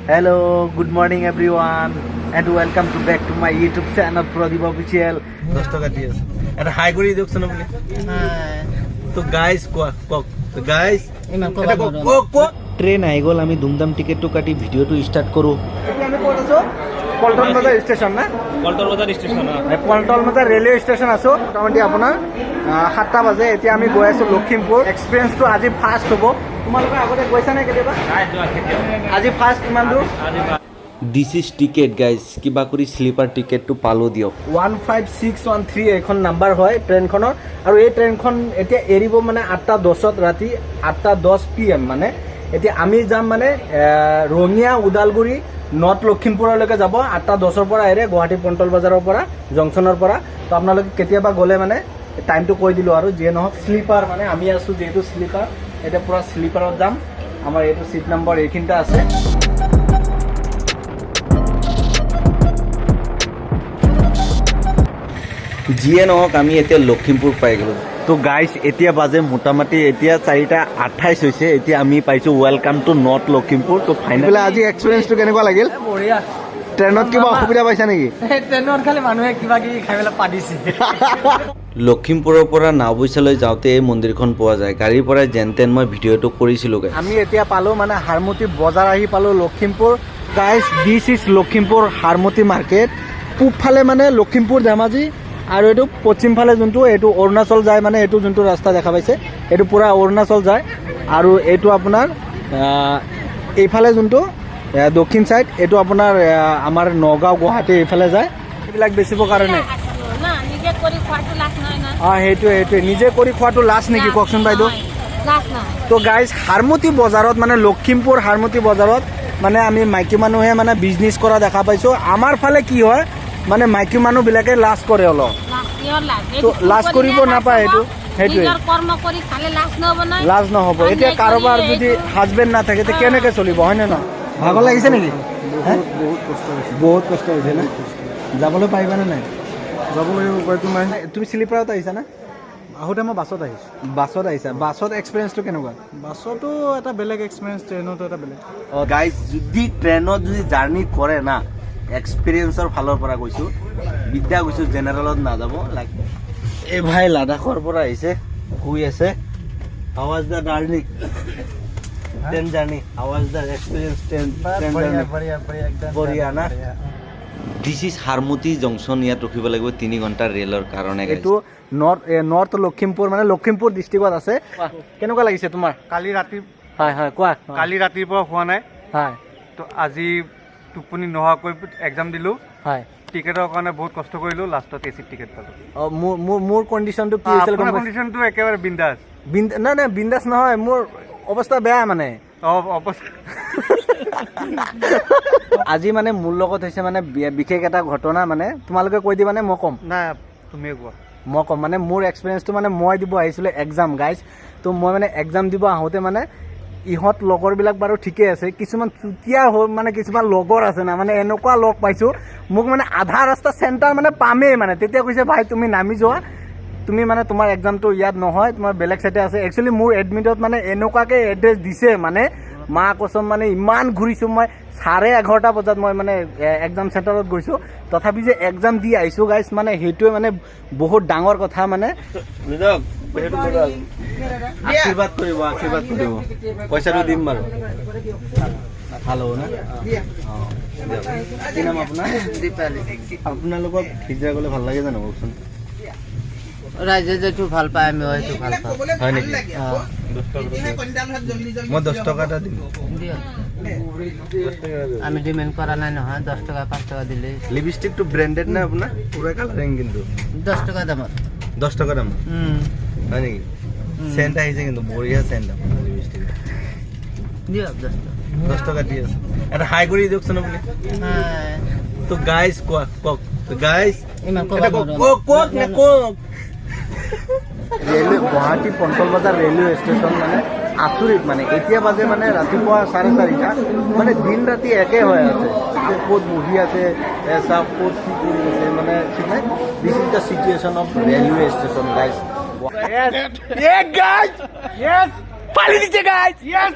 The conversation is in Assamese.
Hello, good morning everyone and welcome to back to my YouTube channel Pradip Official. 10 টাকা দিয়েছে এটা হাই করে দিওকছ না বলে হাই তো গাইস তো গাইস এটা ট্রেন আই গল আমি দুমদাম টিকেটটো কাটি ভিডিওটো স্টার্ট কৰো এতিয়া আমি ক'ত আছো পল্টন বজাৰ ষ্টেচন না পল্টন বজাৰ ষ্টেচন পল্টন বজাৰ ৰেলৱে ষ্টেচন আছো মোটামুটি আপোনাৰ 7টা বাজে এতিয়া আমি গৈ আছো লখিমপুৰ এক্সপেৰিয়েন্সটো আজি ফাৰ্স্ট হ'ব তোমালোকে আগতে গৈছা নে কেতিয়াবা আজি ফাৰ্স্ট কিমান দূৰ This is ticket guys কিবা কৰি স্লিপাৰ টিকেটটো পালো দিয়ক 15613 এখন নাম্বাৰ হয় ট্ৰেইনখনৰ আৰু এই ট্ৰেইনখন এতিয়া এৰিব মানে 8:10 ৰাতি 8:10 PM মানে এতিয়া আমি যাম মানে ৰঙিয়া উদালগুৰি নৰ্থ লখিমপুৰলৈকে যাব 8:10 পৰা এৰে গুৱাহাটী পণ্টল বজাৰৰ পৰা জংচনৰ পৰা তো আপোনালোকে কেতিয়াবা গ'লে মানে টাইমটো কৈ দিলো আৰু যে নহক স্লিপাৰ মানে আমি আছো যেটো স্লিপাৰ এটা পুৰা স্লিপাৰত যাম আমাৰ এইটো সিট নম্বৰ এইখিনটা আছে যিয়ে নহওক আমি এতিয়া লখিমপুৰ পাই গলো তো গাইস এতিয়া বাজে মোটামুটি এতিয়া 4:28 হৈছে এতিয়া আমি পাইছো ওয়েলকাম টু নৰ্থ লখিমপুৰ তো ফাইনালি আজি এক্সপেৰিয়েন্সটো কেনেকুৱা লাগিল বঢ়িয়া ট্ৰেইনত কিবা অসুবিধা পাইছা নেকি ট্ৰেইনত খালি মানুহে কিবা কি খাইলা পাদিছে লখিমপুৰৰ পৰা নাওবৈচালৈ যাওঁতে এই মন্দিৰখন পোৱা যায় গাড়ীৰ পৰা যেনতেন মই ভিডিঅ'টো কৰিছিলো আমি এতিয়া পালো মানে হাৰমতি বজাৰ আহি পালো Lakhimpur guys this is Lakhimpur হাৰমতি market পূবফালে মানে লখিমপুৰ ধেমাজি আৰু এটো পশ্চিম ফালে যোনটো এটো অৰুণাচল যায় মানে এটো যোনটো ৰাস্তা দেখা পাইছে এটো পুৰা অৰুণাচল যায় আৰু এটো আপোনাৰ এইফালে যোনটো দক্ষিণ সাইড এটো আপোনাৰ আমাৰ নগাঁও গুৱাহাটী এইফালে যায় এইবিলাক বেচিবৰ কাৰণে না নিজে কৰি খোৱাটো লাছ নহয় না হেটো নিজে কৰি খোৱাটো লাছ নেকি ককচোন বাইদেউ লাছ নহয় তো গাইস হাৰমতি বজাৰত মানে লখিমপুৰ হাৰমতি বজাৰত মানে আমি মাইকী মানুহে মানে বিজনেছ কৰা দেখা পাইছো আমাৰ ফালে কি হয় মানে মাইকী মানুহ বিলাকে লাজ কৰে অলপ লাজ কৰিব নাপায় এইটো নিজৰ কৰ্ম কৰি খালে লাজ নহব এতিয়া কাৰোবাৰ যদি হাজবেণ্ড নাথাকে তে কেনেকৈ চলিব হয় না ভাগৰ লাগিছে নেকি বহুত কষ্ট হৈছে না যাবলৈ পাৰিবা নে নাই যাবলৈ উপায়টো নাই তুমি স্লিপাৰত আহিছা না আহোঁতে মই বাছত আহিছা বাছত এক্সপিৰিয়েন্সটো কেনেকুৱা বাছতো এটা বেলেগ এক্সপিৰিয়েন্স ট্ৰেইনতো এটা বেলেগ গাইজ যদি ট্ৰেইনত যদি জাৰ্ণি কৰে না এক্সপিৰিয়েন্সৰ ফালৰ পৰা কৈছো বিদ্যা কৈছো জেনেৰেলত নাযাব লাইক এই ভাই লাডাখৰ পৰা আহিছে শুই আছে আৱাজ দা জাৰ্ণি ট্ৰেইন জাৰ্ণি আৱাজ দা এক্সপিৰিয়েন্স ট্ৰেইন বঢ়িয়া না দিস ইজ হাৰমতি জংচন ইয়াত ৰখিব লাগিব 3 ঘণ্টা ৰেলৰ কাৰণে এইটো নৰ্থ লখিমপুৰ মানে লখিমপুৰ ডিষ্ট্ৰিক্টত আছে কেনেকুৱা লাগিছে তোমাৰ কালি ৰাতি হয় কোৱা কালি ৰাতিৰ পৰা হোৱা নাই হয় তো আজি টোপনি নোহোৱাকৈ এক্সাম দিলো হয় টিকেটৰ কাৰণে বহুত কষ্ট কৰিলো লাষ্টত এসি টিকেট পালো মোৰ কণ্ডিশনটো কি আছিল কণ্ডিশনটো একেবাৰে বিন্দাস না বিন্দাস নহয় মোৰ অৱস্থা বেয়া মানে আজি মানে মোৰ লগত হৈছে মানে বিশেষ এটা ঘটনা মানে তোমালোকে কৈ দিবা নে মই কম না তুমি কোৱা মই কম মানে মোৰ এক্সপিৰিয়েন্সটো মানে মই দিব আহিছিলো এক্সাম গাইজ তো মই মানে এক্সাম দিব আহোঁতে মানে ইহঁত লগৰবিলাক বাৰু ঠিকে আছে কিছুমান চুতীয়া মানে কিছুমান লগৰ আছে না মানে এনেকুৱা লগ পাইছো মোক মানে আধা ৰাস্তা চেণ্টাৰ মানে পামেই মানে তেতিয়া কৈছে ভাই তুমি নামি যোৱা তুমি মানে তোমাৰ এক্সামটো ইয়াত নহয় তোমাৰ বেলেগ সাইডে আছে একচুৱেলি মোৰ এডমিটত মানে এনেকুৱাকে এড্ৰেছ দিছে মানে মা কসম মানে ইমান ঘূৰিছো মই 11:30 বজাত মই মানে এক্সাম চেণ্টাৰত গৈছো তথাপি যে এক্সাম দি আহিছো গাইছ মানে সেইটোৱে মানে বহুত ডাঙৰ কথা মানে আশীৰ্বাদ কৰিব পইচাটো দিম বাৰু ভাল হ'ব না কি নাম আপোনাৰ আপোনালোকক ভিজা গ'লে ভাল লাগে জানো কওকচোন ৰাইজে যেটো ভাল পায় আমি হয়তো ভাল পাওঁ হয় নেকি মই 10 টকা এটা দিম আমি ডিমান্ড কৰা নাই নহয় 10 টকা 5 টকা দিলে লিপষ্টিকটো ব্ৰ্যান্ডেড না আপোনাৰ পুৰা কালাৰিং কিন্তু 10 টকা দাম 10 টকা দাম হয় নেকি সেন্ট আহিছে কিন্তু বঢ়িয়া সেন্ট লিপষ্টিক দিও 10 টকা দিও এটা হাই কৰি দিওকচোন আপুনি তো গাইস কক তো গাইস কক ৰেলৱে গুৱাহাটী পণ্টল বজাৰ ৰেলৱে ষ্টেচন মানে আচৰিত মানে এতিয়া বাজে মানে ৰাতিপুৱা 4:30 মানে দিন ৰাতি একে হৈ আছে ক'ত বহি আছে চব ক'ত কি কৰি আছে মানে this is the situation of railway station guys Yes, guys. Yes. Finally, guys. Yes.